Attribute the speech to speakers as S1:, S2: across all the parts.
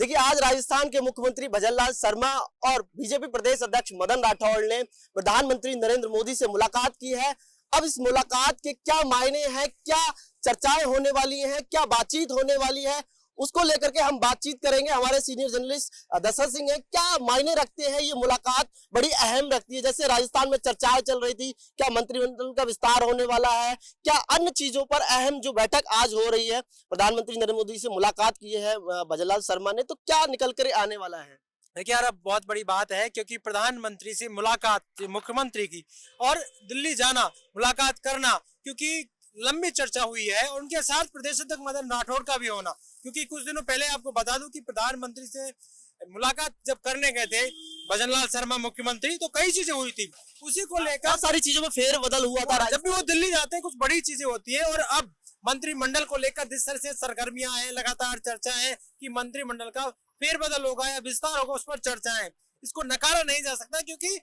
S1: देखिए, आज राजस्थान के मुख्यमंत्री भजनलाल शर्मा और बीजेपी प्रदेश अध्यक्ष मदन राठौड़ ने प्रधानमंत्री नरेंद्र मोदी से मुलाकात की है। अब इस मुलाकात के क्या मायने हैं, क्या चर्चाएं होने वाली हैं, क्या बातचीत होने वाली है, उसको लेकर के हम बातचीत करेंगे। हमारे सीनियर जर्नलिस्ट दशरथ सिंह है। क्या मायने रखते हैं ये मुलाकात, बड़ी अहम रखती है। जैसे राजस्थान में चर्चाएं चल रही थी, क्या मंत्रिमंडल का विस्तार होने वाला है, क्या अन्य चीजों पर अहम जो बैठक आज हो रही है, प्रधानमंत्री नरेंद्र मोदी से मुलाकात की है भजनलाल शर्मा ने, तो क्या निकल कर आने वाला है।
S2: देखिए यार, अब बहुत बड़ी बात है क्योंकि प्रधानमंत्री से मुलाकात मुख्यमंत्री की और दिल्ली जाना, मुलाकात करना, क्योंकि लंबी चर्चा हुई है और उनके साथ प्रदेश अध्यक्ष मदन राठौड़ का भी होना। क्योंकि कुछ दिनों पहले आपको बता दूं कि प्रधानमंत्री से मुलाकात जब करने गए थे भजनलाल शर्मा मुख्यमंत्री, तो कई चीजें हुई थी, उसी को लेकर
S1: सारी चीजों में फेर बदल हुआ था।
S2: जब भी वो दिल्ली जाते हैं कुछ बड़ी चीजें होती है। और अब मंत्रिमंडल को लेकर जिस तरह से सरगर्मियां हैं, लगातार चर्चा है कि मंत्रिमंडल का फेरबदल होगा या विस्तार होगा, उस पर चर्चा है। इसको नकारा नहीं जा सकता क्योंकि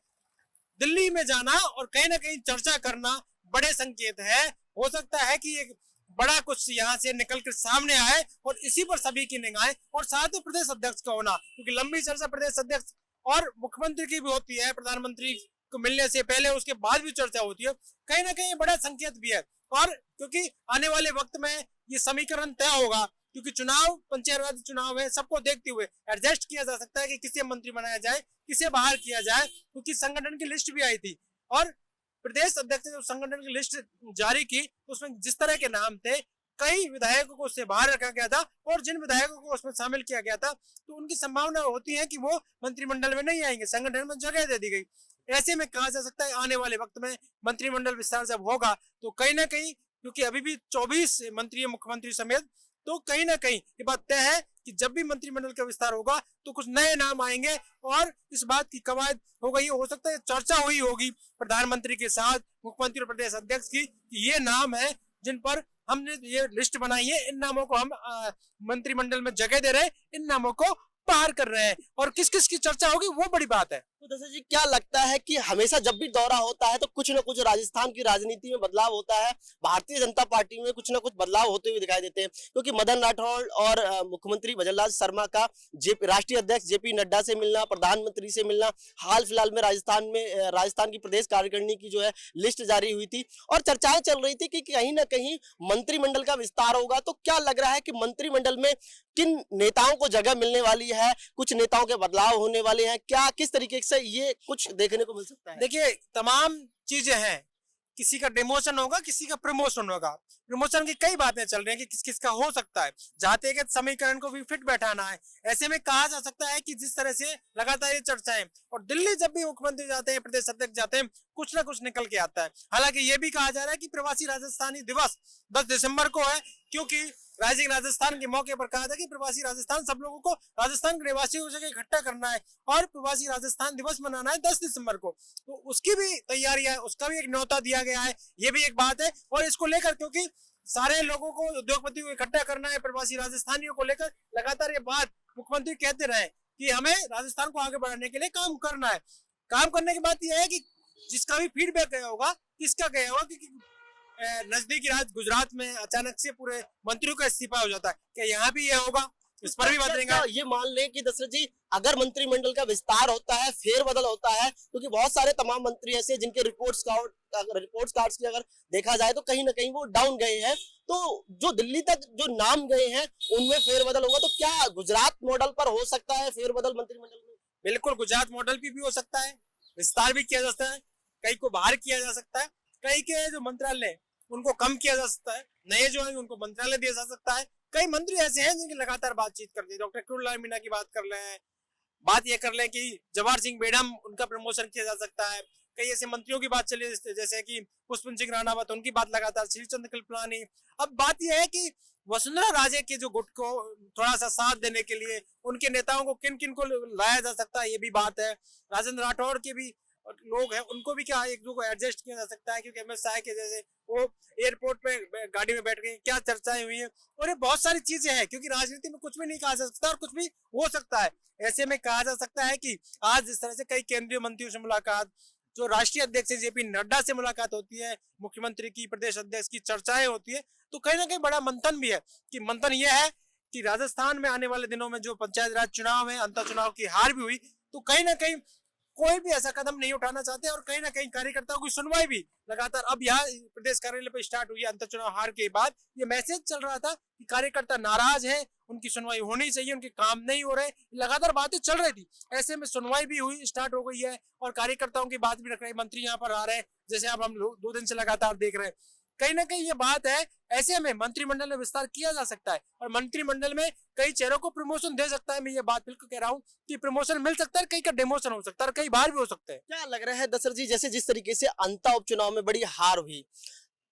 S2: दिल्ली में जाना और कहीं ना कहीं चर्चा करना बड़े संकेत है। हो सकता है कि एक बड़ा कुछ यहाँ से निकल कर सामने आए और इसी पर सभी की निगाहें, और साथ ही प्रदेश अध्यक्ष का होना, क्योंकि लंबी चर्चा प्रदेश अध्यक्ष और मुख्यमंत्री की भी होती है। प्रधानमंत्री को मिलने से पहले उसके बाद भी चर्चा होती है, कहीं ना कहीं बड़ा संकेत भी है। और क्योंकि आने वाले वक्त में ये समीकरण तय होगा, क्योंकि चुनाव पंचायत राज चुनाव है, सबको देखते हुए एडजस्ट किया जा सकता है कि किसे मंत्री बनाया जाए, किसे बाहर किया जाए, क्योंकि संगठन की लिस्ट भी आई थी और प्रदेश अध्यक्ष ने संगठन की लिस्ट जारी की, उसमें जिस तरह के नाम थे, कई विधायकों को उससे बाहर रखा गया था और जिन विधायकों को उसमें शामिल किया गया था, तो उनकी संभावना होती है कि वो मंत्रिमंडल में नहीं आएंगे, संगठन में जगह दे दी गई। ऐसे में कहा जा सकता है आने वाले वक्त में मंत्रिमंडल विस्तार जब होगा तो कहीं ना कहीं, क्योंकि अभी भी 24 मंत्री मुख्यमंत्री समेत, तो कहीं ना कहीं ये बात तय है कि जब भी मंत्रिमंडल का विस्तार होगा तो कुछ नए नाम आएंगे और इस बात की कवायद हो गई, हो सकता है चर्चा हुई होगी प्रधानमंत्री के साथ मुख्यमंत्री और प्रदेश अध्यक्ष की कि ये नाम है जिन पर हमने ये लिस्ट बनाई है, इन नामों को हम मंत्रिमंडल में जगह दे रहे हैं, इन नामों को बाहर कर रहे हैं, और किस किस की चर्चा होगी वो बड़ी बात है।
S1: तो दशरथ जी, क्या लगता है कि हमेशा जब भी दौरा होता है तो कुछ न कुछ राजस्थान की राजनीति में बदलाव होता है, भारतीय जनता पार्टी में कुछ न कुछ बदलाव होते हुए दिखाई देते हैं, क्योंकि मदन राठौड़ और मुख्यमंत्री भजनलाल शर्मा का राष्ट्रीय अध्यक्ष जेपी नड्डा से मिलना, प्रधानमंत्री से मिलना, हाल फिलहाल में राजस्थान की प्रदेश कार्यकारिणी की जो है लिस्ट जारी हुई थी और चर्चाएं चल रही थी कि कहीं ना कहीं मंत्रिमंडल का विस्तार होगा। तो क्या लग रहा है कि मंत्रिमंडल में किन नेताओं को जगह मिलने वाली है, कुछ नेताओं के बदलाव होने वाले हैं, क्या किस तरीके से ये कुछ देखने को मिल सकता है।
S2: देखिए, तमाम चीजें हैं, किसी का डिमोशन होगा, किसी का प्रमोशन होगा। प्रमोशन की कई बातें चल रही हैं कि किस किस का हो सकता है, जाते के समीकरण को भी फिट बैठाना है। ऐसे में कहा जा सकता है कि जिस तरह से लगातार ये चर्चाएं, और दिल्ली जब भी मुख्यमंत्री जाते हैं, प्रदेश अध्यक्ष जाते हैं, कुछ ना कुछ निकल के आता है। हालांकि ये भी कहा जा रहा है कि प्रवासी राजस्थानी दिवस 10 दिसंबर को है, क्योंकि राइजिंग राजस्थान के मौके पर कहा था कि प्रवासी राजस्थान सब लोगों को, राजस्थान के निवासियों को जगह इकट्ठा करना है और प्रवासी राजस्थान दिवस मनाना है 10 दिसंबर को। तो उसकी भी तैयारी है, उसका भी एक न्योता दिया गया है, ये भी एक बात है। और इसको लेकर, क्योंकि सारे लोगों को, उद्योगपतियों को इकट्ठा करना है, प्रवासी राजस्थानियों को लेकर लगातार ये बात मुख्यमंत्री कहते रहे कि हमें राजस्थान को आगे बढ़ाने के लिए काम करना है। काम करने की बात यह है कि जिसका भी फीडबैक गया होगा, किसका गया होगा, क्योंकि नजदीकी राज्य गुजरात में अचानक से पूरे मंत्रियों का इस्तीफा हो जाता है, क्या यहाँ भी ये होगा, इस पर भी बात करेंगे।
S1: ये मान लें कि दशरथ जी, अगर मंत्रिमंडल का विस्तार होता है, फेरबदल होता है, क्योंकि बहुत सारे तमाम मंत्री ऐसे हैं जिनके रिपोर्ट्स कार्ड्स की अगर देखा जाए तो कहीं ना कहीं वो डाउन गए हैं, तो जो दिल्ली तक जो नाम गए हैं उनमें फेरबदल होगा, तो क्या गुजरात मॉडल पर हो सकता है फेरबदल मंत्रिमंडल में।
S2: बिल्कुल, गुजरात मॉडल भी हो सकता है, विस्तार भी किया जा सकता है, कई को बाहर किया जा सकता है, कई के जो मंत्रालय उनको कम किया जा सकता है, नए जो है उनको मंत्रालय दिया जा सकता है। कई मंत्री ऐसे हैं जिनकी लगातार बातचीत करते हैं, डॉक्टर किरोड़ीलाल मीणा की बात कर ले हैं, बात ये कर लें कि जवाहर सिंह बेडम, उनका प्रमोशन किया जा सकता है। कई ऐसे मंत्रियों की बात चली जैसे कि पुष्पन सिंह राणावत, उनकी बात लगातार, श्रीचंद कृपलानी। अब बात यह है कि वसुंधरा राजे के जो गुट को थोड़ा सा साथ देने के लिए उनके नेताओं को किन किन को लाया जा सकता है, ये भी बात है। राजेंद्र राठौड़ के भी लोग हैं, उनको भी क्या एक दो को एडजस्ट किया जा सकता है, क्योंकि एमएस शाह के जैसे वो एयरपोर्ट पे गाड़ी में बैठ गए, क्या चर्चाएं हुई है। और ये बहुत सारी चीजें हैं, क्योंकि राजनीति में कुछ भी नहीं कहा जा सकता और कुछ भी हो सकता है। ऐसे में कहा जा सकता है कि आज जिस तरह से कई केंद्रीय मंत्रियों से मुलाकात, जो राष्ट्रीय अध्यक्ष जेपी नड्डा से मुलाकात होती है, मुख्यमंत्री की, प्रदेश अध्यक्ष की चर्चाएं होती है, तो कहीं ना कहीं बड़ा मंथन भी है। कि मंथन यह है कि राजस्थान में आने वाले दिनों में जो पंचायत राज चुनाव है, अंतर चुनाव की हार भी हुई, तो कहीं ना कहीं कोई भी ऐसा कदम नहीं उठाना चाहते और कहीं ना कहीं कार्यकर्ताओं की सुनवाई भी लगातार अब यहाँ प्रदेश कार्यालय पर स्टार्ट हुई है। अंतर चुनाव हार के बाद ये मैसेज चल रहा था कि कार्यकर्ता नाराज है, उनकी सुनवाई होनी चाहिए, उनके काम नहीं हो रहे, लगातार बातें चल रही थी। ऐसे में सुनवाई भी हुई, स्टार्ट हो गई है और कार्यकर्ताओं की बात भी रख रहे हैं। मंत्री यहाँ पर आ रहे हैं, जैसे अब हम लोग 2 दिन से लगातार देख रहे हैं। कहीं ना कहीं ये बात है, ऐसे में मंत्रिमंडल में विस्तार किया जा सकता है और मंत्रिमंडल में कई चेहरों को प्रमोशन दे सकता है। मैं ये बात बिल्कुल कह रहा हूँ कि प्रमोशन मिल सकता है, कहीं का डिमोशन हो सकता है, कई बार भी हो सकता है।
S1: क्या लग रहा है दशरथ जी, जैसे जिस तरीके से अंता उपचुनाव में बड़ी हार हुई,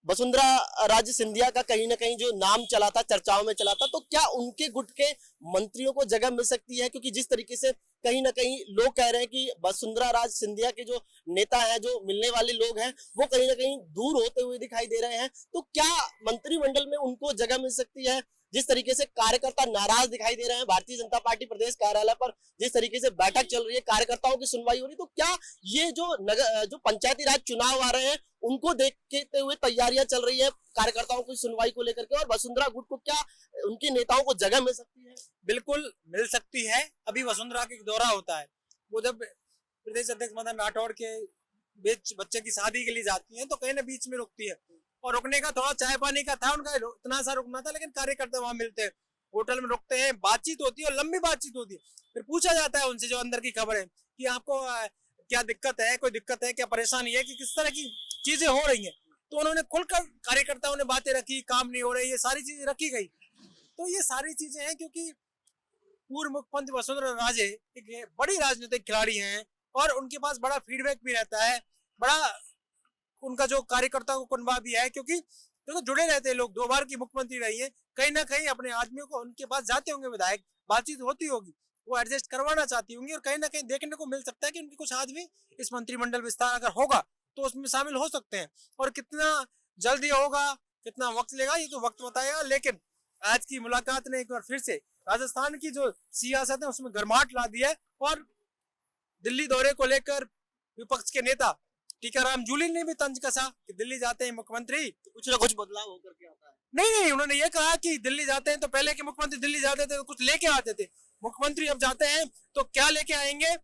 S1: वसुंधरा राजे सिंधिया का कहीं ना कहीं जो नाम चला था, चर्चाओं में चला था, तो क्या उनके गुट के मंत्रियों को जगह मिल सकती है? क्योंकि जिस तरीके से कहीं ना कहीं लोग कह रहे हैं कि वसुंधरा राज सिंधिया के जो नेता हैं, जो मिलने वाले लोग हैं, वो कहीं ना कहीं दूर होते हुए दिखाई दे रहे हैं, तो क्या मंत्रिमंडल में उनको जगह मिल सकती है? जिस तरीके से कार्यकर्ता नाराज दिखाई दे रहे हैं, भारतीय जनता पार्टी प्रदेश कार्यालय पर जिस तरीके से बैठक चल रही है, कार्यकर्ताओं की सुनवाई हो रही, तो क्या ये जो पंचायती राज चुनाव आ रहे हैं उनको देखते हुए तैयारियां चल रही है कार्यकर्ताओं की सुनवाई को लेकर के, और वसुंधरा गुट को क्या उनके नेताओं को जगह मिल सकती है?
S2: बिल्कुल मिल सकती है। अभी वसुंधरा का दौरा होता है, वो जब प्रदेश अध्यक्ष मदन राठौड़ के बीच बच्चे की शादी के लिए जाती है तो कहीं ना बीच में रुकती है और रुकने का थोड़ा चाय पानी का था उनका, इतना सा रुकना था, लेकिन कार्यकर्ता वहां मिलते हैं, होटल में रुकते हैं, बातचीत होती है और लंबी बातचीत होती है। फिर पूछा जाता है उनसे जो अंदर की खबर है कि आपको क्या दिक्कत है, कोई दिक्कत है, क्या परेशानी है, कि किस तरह की चीजें हो रही हैं। तो उन्होंने खुलकर कार्यकर्ताओं ने बातें रखी, काम नहीं हो रही, ये सारी चीजें रखी गई। तो ये सारी चीजें हैं क्योंकि पूर्व मुख्यमंत्री वसुंधरा राजे एक बड़ी राजनीतिक खिलाड़ी हैं और उनके पास बड़ा फीडबैक भी रहता है, बड़ा उनका जो कार्यकर्ता को कुनबा भी है, क्योंकि देखो जुड़े रहते हैं लोग, 2 बार की मुख्यमंत्री रही है, कहीं ना कहीं अपने आदमियों को उनके पास जाते होंगे विधायक, बातचीत होती होगी, वो एडजस्ट करवाना चाहती होंगी और कहीं ना कहीं देखने को मिल सकता है कि उनके कुछ आदमी इस मंत्रिमंडल विस्तार अगर होगा तो उसमें शामिल हो सकते हैं। और कितना जल्दी होगा, कितना वक्त लेगा, ये तो वक्त बताएगा। लेकिन आज की मुलाकात ने एक बार फिर से राजस्थान की जो सियासत है उसमें गर्माहट ला दी है और दिल्ली दौरे को लेकर विपक्ष के नेता टीकाराम जूली ने भी तंज कसा कि दिल्ली जाते हैं मुख्यमंत्री
S1: तो कुछ ना कुछ बदलाव होकर के आता है।
S2: नहीं, उन्होंने ये कहा कि दिल्ली जाते हैं तो पहले के मुख्यमंत्री दिल्ली जाते थे तो कुछ लेके आते थे, मुख्यमंत्री अब जाते हैं तो क्या लेके आएंगे,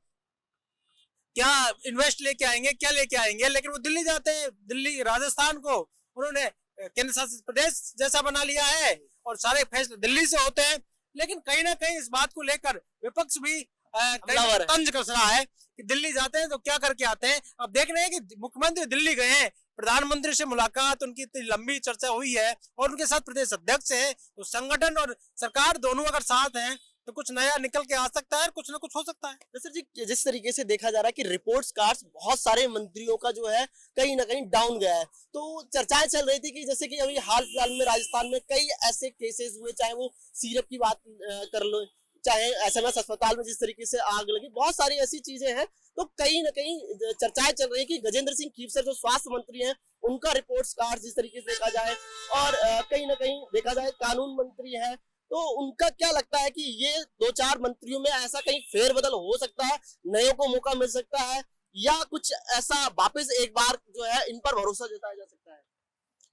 S2: क्या इन्वेस्ट लेके आएंगे, क्या लेके आएंगे। लेकिन वो दिल्ली जाते हैं, दिल्ली राजस्थान को उन्होंने केंद्र शासित प्रदेश जैसा बना लिया है और सारे फैसले दिल्ली से होते हैं। लेकिन कहीं ना कहीं इस बात को लेकर विपक्ष भी तंज कस रहा है कि दिल्ली जाते हैं तो क्या करके आते हैं। अब देख रहे हैं कि मुख्यमंत्री दिल्ली गए हैं, प्रधानमंत्री से मुलाकात, उनकी इतनी लंबी चर्चा हुई है और उनके साथ प्रदेश अध्यक्ष है, तो संगठन और सरकार दोनों अगर साथ हैं तो कुछ नया निकल के आ सकता है, कुछ ना कुछ हो सकता है।
S1: सर जी, जिस तरीके से देखा जा रहा है कि रिपोर्ट्स कार्ड्स बहुत सारे मंत्रियों का जो है कहीं ना कहीं डाउन गया है, तो चर्चाएं चल रही थी कि जैसे कि अभी हाल फिलहाल में राजस्थान में कई ऐसे केसेस हुए, चाहे वो सीरप की बात कर लो, चाहे एसएमएस अस्पताल में जिस तरीके से आग लगी, बहुत सारी ऐसी चीजें हैं। तो कहीं ना कहीं चर्चाएं चल रही है कि गजेंद्र सिंह खीवसर जो स्वास्थ्य मंत्री हैं, उनका रिपोर्ट्स कार्ड जिस तरीके से देखा जाए, और कहीं ना कहीं देखा जाए कानून मंत्री है, तो उनका क्या लगता है कि ये 2-4 मंत्रियों में ऐसा कहीं फेरबदल हो सकता है, नयों को मौका मिल सकता है, या कुछ ऐसा वापस एक बार जो है इन पर भरोसा जताया जा सकता है?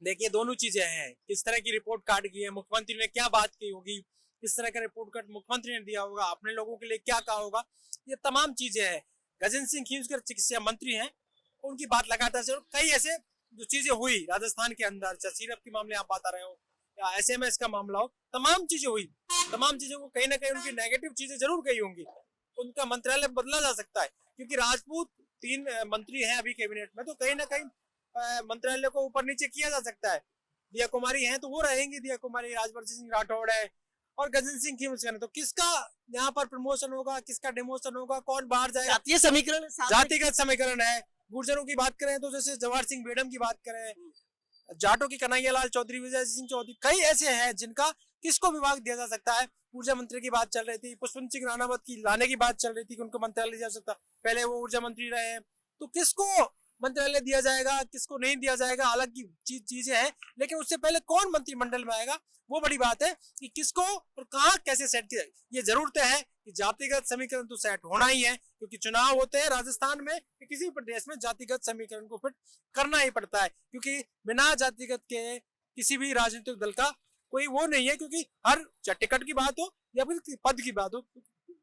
S2: देखिए, दोनों चीजें हैं, किस तरह की रिपोर्ट कार्ड की है, मुख्यमंत्री ने क्या बात की होगी, किस तरह का रिपोर्ट कार्ड मुख्यमंत्री ने दिया होगा, अपने लोगों के लिए क्या कहा होगा, ये तमाम चीजें हैं। गजेंद्र सिंह खीवसर चिकित्सा मंत्री हैं, उनकी बात लगातार से कई ऐसे जो चीजें हुई राजस्थान के अंदर, सीरप के मामले आप बता रहे हो या एसएमएस का मामला हो, तमाम चीजें हुई, तमाम चीजों को कहीं ना कहीं उनकी नेगेटिव चीजें जरूर कही होंगी। उनका मंत्रालय बदला जा सकता है क्योंकि राजपूत 3 मंत्री हैं अभी कैबिनेट में, तो कहीं ना कहीं मंत्रालय को ऊपर नीचे किया जा सकता है। दिया कुमारी हैं तो वो रहेंगी, दिया कुमारी, राजवर्धन सिंह राठौड़ है और गजेंद्र सिंह खीवसर है, तो किसका यहाँ पर प्रमोशन होगा, किसका डिमोशन होगा, कौन बाहर जाएगा,
S1: जातीय समीकरण,
S2: जातिगत समीकरण है। गुर्जरों की बात करें तो जैसे जवाहर सिंह बेडम की बात करें, जाटों की कन्हैया लाल चौधरी, विजय सिंह चौधरी, कई ऐसे हैं जिनका किसको विभाग दिया जा सकता है। ऊर्जा मंत्री की बात चल रही थी, पुष्पवंत सिंह राणावत की लाने की बात चल रही थी कि उनको मंत्रालय दिया जा सकता, पहले वो ऊर्जा मंत्री रहे हैं, तो किसको मंत्रालय दिया जाएगा, किसको नहीं दिया जाएगा, अलग की चीजें हैं। लेकिन उससे पहले कौन मंत्रिमंडल में आएगा वो बड़ी बात है कि किसको और कहाँ कैसे सेट किया। ये जरूर तय है कि जातिगत समीकरण तो सेट होना ही है, क्योंकि चुनाव होते हैं राजस्थान में, किसी प्रदेश में जातिगत समीकरण को फिट करना ही पड़ता है, क्योंकि बिना जातिगत के किसी भी राजनीतिक दल का कोई वो नहीं है, क्योंकि हर चाहे टिकट की बात हो या फिर पद की बात हो।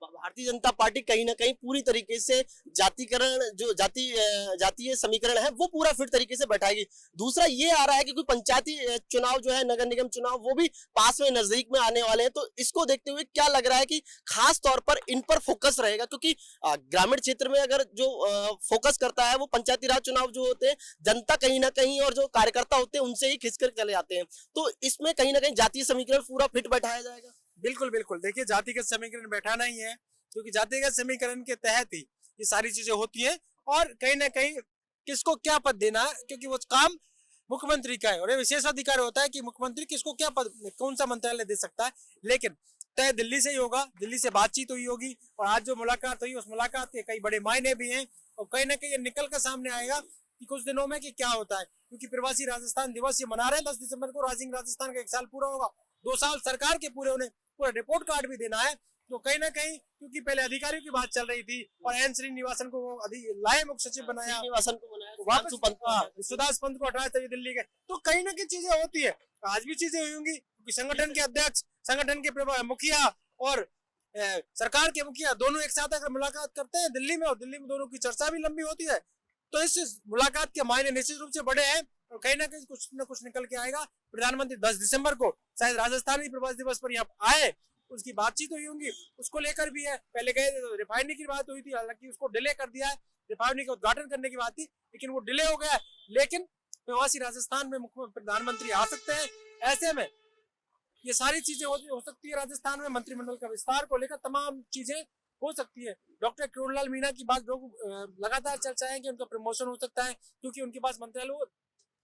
S1: भारतीय जनता पार्टी कहीं ना कहीं पूरी तरीके से जातिकरण जो जातीय समीकरण है वो पूरा फिट तरीके से बैठाएगी। दूसरा ये आ रहा है कि कोई पंचायती चुनाव जो है, नगर निगम चुनाव, वो भी पास में नजदीक में आने वाले हैं। तो इसको देखते हुए क्या लग रहा है कि खास तौर पर इन पर फोकस रहेगा, क्योंकि ग्रामीण क्षेत्र में अगर जो फोकस करता है वो पंचायती राज चुनाव जो होते हैं, जनता कहीं ना कहीं और जो कार्यकर्ता होते हैं उनसे ही खिंचकर चले जाते हैं। तो इसमें कहीं ना कहीं जातीय समीकरण पूरा फिट बैठाया जाएगा।
S2: बिल्कुल बिल्कुल, देखिए जातिगत समीकरण बैठाना ही है, क्योंकि जातिगत समीकरण के तहत ही ये सारी चीजें होती हैं। और कहीं ना कहीं किसको क्या पद देना है, क्योंकि वो काम मुख्यमंत्री का है और ये विशेष अधिकार होता है कि मुख्यमंत्री किसको क्या पद, कौन सा मंत्रालय दे सकता है। लेकिन तय दिल्ली से ही होगा, दिल्ली से बातचीत हुई होगी और आज जो मुलाकात हुई उस मुलाकात के कई बड़े मायने भी हैं और कहीं ना कहीं ये निकल कर सामने आएगा कि कुछ दिनों में कि क्या होता है। क्योंकि प्रवासी राजस्थान दिवस ये मना रहे हैं 10 दिसंबर को, राइजिंग राजस्थान का 1 साल पूरा होगा, 2 साल सरकार के पूरे होने, पूरा रिपोर्ट कार्ड भी देना है। तो कहीं ना कहीं क्योंकि पहले अधिकारियों की बात चल रही थी और एन श्रीनिवासन को लाए मुख्य सचिव बनाया,
S1: श्रीनिवासन को बनाया,
S2: वापस सुदास पंत को हटाया तभी दिल्ली गए। तो कहीं ना कहीं चीजें होती है, आज भी चीजें हुई होंगी, क्योंकि संगठन के अध्यक्ष, संगठन के मुखिया और सरकार के मुखिया दोनों एक साथ अगर मुलाकात करते हैं दिल्ली में और दिल्ली में दोनों की चर्चा भी लंबी होती है, तो इस मुलाकात के मायने निश्चित रूप से बड़े हैं और कहीं ना कहीं कुछ न कुछ निकल के आएगा। प्रधानमंत्री 10 दिसंबर को शायद राजस्थानी प्रवासी दिवस पर यहाँ आए, उसकी बातचीत हुई होंगी, उसको लेकर भी है। पहले गए तो रिफाइनरी की बात हुई थी, हालांकि उसको डिले कर दिया है, रिफाइनरी का उद्घाटन करने की बात थी लेकिन वो डिले हो गया। लेकिन प्रवासी राजस्थान में मुख्यमंत्री प्रधानमंत्री आ सकते हैं, ऐसे में ये सारी चीजें हो सकती है। राजस्थान में मंत्रिमंडल का विस्तार को लेकर तमाम चीजें हो सकती है। डॉक्टर किरोड़ीलाल मीणा की बात लोग लगातार चर्चा है कि उनका प्रमोशन हो सकता है, क्योंकि उनके पास मंत्रालय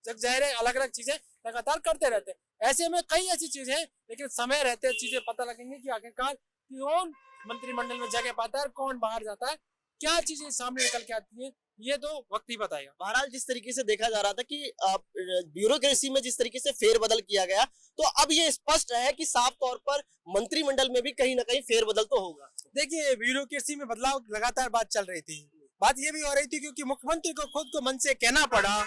S2: जग जाहिर है अलग अलग चीजें लगातार करते रहते हैं। ऐसे में कई ऐसी चीजें हैं, लेकिन समय रहते चीजें पता लगेंगी कि आखिरकार कौन मंत्रिमंडल में जगह पाता है, कौन बाहर जाता है, क्या चीजें सामने निकल के आती है, ये तो वक्त ही बताएगा।
S1: बहरहाल जिस तरीके से देखा जा रहा था कि ब्यूरोक्रेसी में जिस तरीके से फेरबदल किया गया, तो अब ये स्पष्ट है कि साफ तौर पर मंत्रिमंडल में भी कहीं ना कहीं फेरबदल तो होगा।
S2: देखिए ब्यूरोक्रेसी में बदलाव लगातार बात चल रही थी, बात ये भी हो रही थी क्योंकि मुख्यमंत्री को खुद को मन से कहना पड़ा,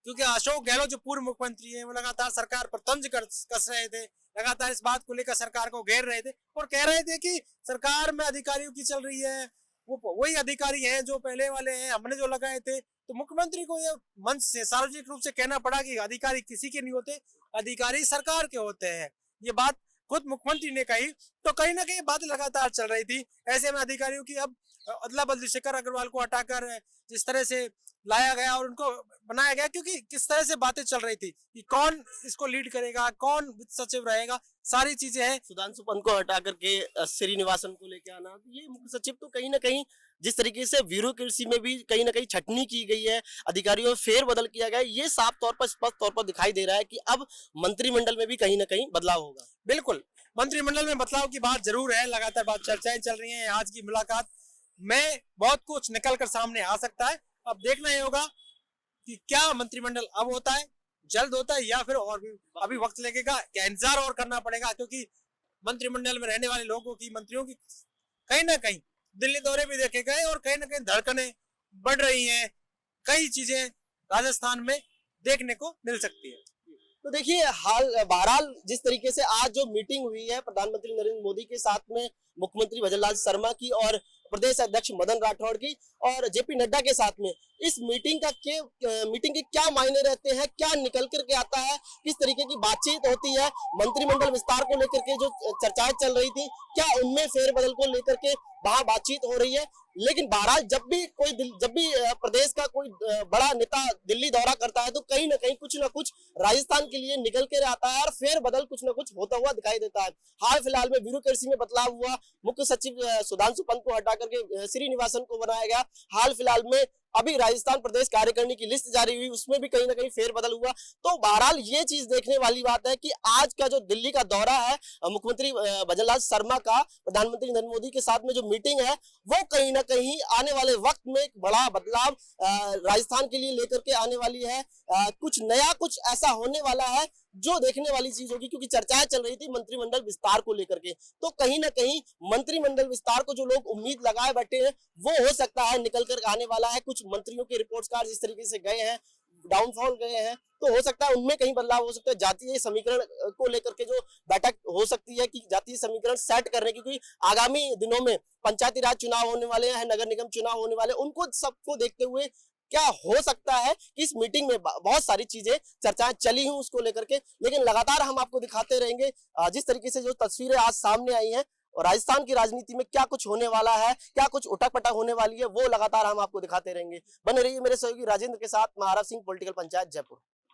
S2: क्योंकि अशोक गहलोत जो पूर्व मुख्यमंत्री हैं वो लगातार सरकार पर तंज कस रहे थे, लगातार इस बात को लेकर सरकार को घेर रहे थे और कह रहे थे कि सरकार में अधिकारियों की चल रही है, वो वही अधिकारी हैं जो पहले वाले हैं, हमने जो लगाए थे। तो मुख्यमंत्री को ये मंच से सार्वजनिक रूप से कहना पड़ा कि अधिकारी किसी के नहीं होते, अधिकारी सरकार के होते हैं। ये बात खुद मुख्यमंत्री ने कही, तो कहीं ना कहीं बात लगातार चल रही थी। ऐसे में अधिकारियों की अब अदला बदली, शेखर अग्रवाल को हटाकर जिस तरह से लाया गया और उनको बनाया गया, क्योंकि किस तरह से बातें चल रही थी कि कौन इसको लीड करेगा, कौन वित्त सचिव रहेगा, सारी चीजें हैं।
S1: सुधांशु पंत को हटा करके श्रीनिवासन को लेके आना, ये मुख्य सचिव तो कहीं ना कहीं जिस तरीके से ब्यूरोक्रेसी में भी कहीं ना कहीं छटनी की गई है, अधिकारियों में फेरबदल किया गया है, ये साफ तौर पर स्पष्ट तौर पर दिखाई दे रहा है कि अब मंत्रिमंडल में भी कहीं ना कहीं बदलाव होगा।
S2: बिल्कुल, मंत्रिमंडल में बदलाव की बात जरूर है, लगातार बात चर्चाएं चल रही हैं। आज की मुलाकात में बहुत कुछ निकल कर सामने आ सकता है। अब देखना ही होगा कि क्या मंत्रिमंडल अब होता है, जल्द होता है या फिर और भी अभी वक्त लगेगा, क्या इंतजार और करना पड़ेगा, क्योंकि मंत्रिमंडल में रहने वाले लोगों की, मंत्रियों की कहीं ना कहीं दिल्ली दौरे भी देखे गए और कहीं ना कहीं धड़कनें बढ़ रही हैं। कई चीजें राजस्थान में देखने को मिल सकती है।
S1: तो देखिए बहरहाल जिस तरीके से आज जो मीटिंग हुई है प्रधानमंत्री नरेंद्र मोदी के साथ में मुख्यमंत्री भजनलाल शर्मा की और प्रदेश अध्यक्ष मदन राठौड़ की और जेपी नड्डा के साथ में, इस मीटिंग के क्या मायने रहते हैं, क्या निकल करके आता है, किस तरीके की बातचीत होती है, मंत्रिमंडल विस्तार को लेकर के जो चर्चाएं चल रही थी, क्या उनमें फेरबदल को लेकर के वहां बातचीत हो रही है। लेकिन बहरहाल जब भी प्रदेश का कोई बड़ा नेता दिल्ली दौरा करता है तो कहीं ना कहीं कुछ ना कुछ राजस्थान के लिए निकल के आता है और फेरबदल कुछ ना कुछ होता हुआ दिखाई देता है। हाल फिलहाल में ब्यूरोक्रेसी में बदलाव हुआ, मुख्य सचिव सुधांशु पंत को हटा करके श्रीनिवासन को बनाया गया। हाल फिलहाल में अभी राजस्थान प्रदेश कार्यकारिणी की लिस्ट जारी हुई, उसमें भी कहीं ना कहीं फेरबदल हुआ। तो बहरहाल ये चीज देखने वाली बात है कि आज का जो दिल्ली का दौरा है मुख्यमंत्री भजनलाल शर्मा का प्रधानमंत्री नरेंद्र मोदी के साथ में जो मीटिंग है, वो कहीं ना कहीं आने वाले वक्त में एक बड़ा बदलाव राजस्थान के लिए लेकर के आने वाली है। कुछ नया, कुछ ऐसा होने वाला है जो देखने वाली चीज होगी, क्योंकि चर्चाएं चल रही थी मंत्रिमंडल विस्तार को लेकर के। तो कहीं ना कहीं मंत्रिमंडल विस्तार को जो लोग उम्मीद लगाए बैठे हैं वो हो सकता है निकल कर आने वाला है। कुछ मंत्रियों के रिपोर्ट कार्ड जिस तरीके से गए हैं डाउनफॉल गए हैं, तो हो सकता है उनमें कहीं बदलाव हो सकता है। जातीय समीकरण को लेकर के जो बैठक हो सकती है कि जातीय समीकरण सेट करने की, क्योंकि आगामी दिनों में पंचायती राज चुनाव होने वाले हैं, नगर निगम चुनाव होने वाले, उनको सबको देखते हुए क्या हो सकता है कि इस मीटिंग में बहुत सारी चीजें चर्चाएं चली हूं उसको लेकर के, लेकिन लगातार हम आपको दिखाते रहेंगे जिस तरीके से जो तस्वीरें आज सामने आई हैं और राजस्थान की राजनीति में क्या कुछ होने वाला है, क्या कुछ उठक पटक होने वाली है, वो लगातार हम आपको दिखाते रहेंगे। बने रहिए मेरे सहयोगी राजेंद्र के साथ। महाराज सिंह, पॉलिटिकल पंचायत, जयपुर।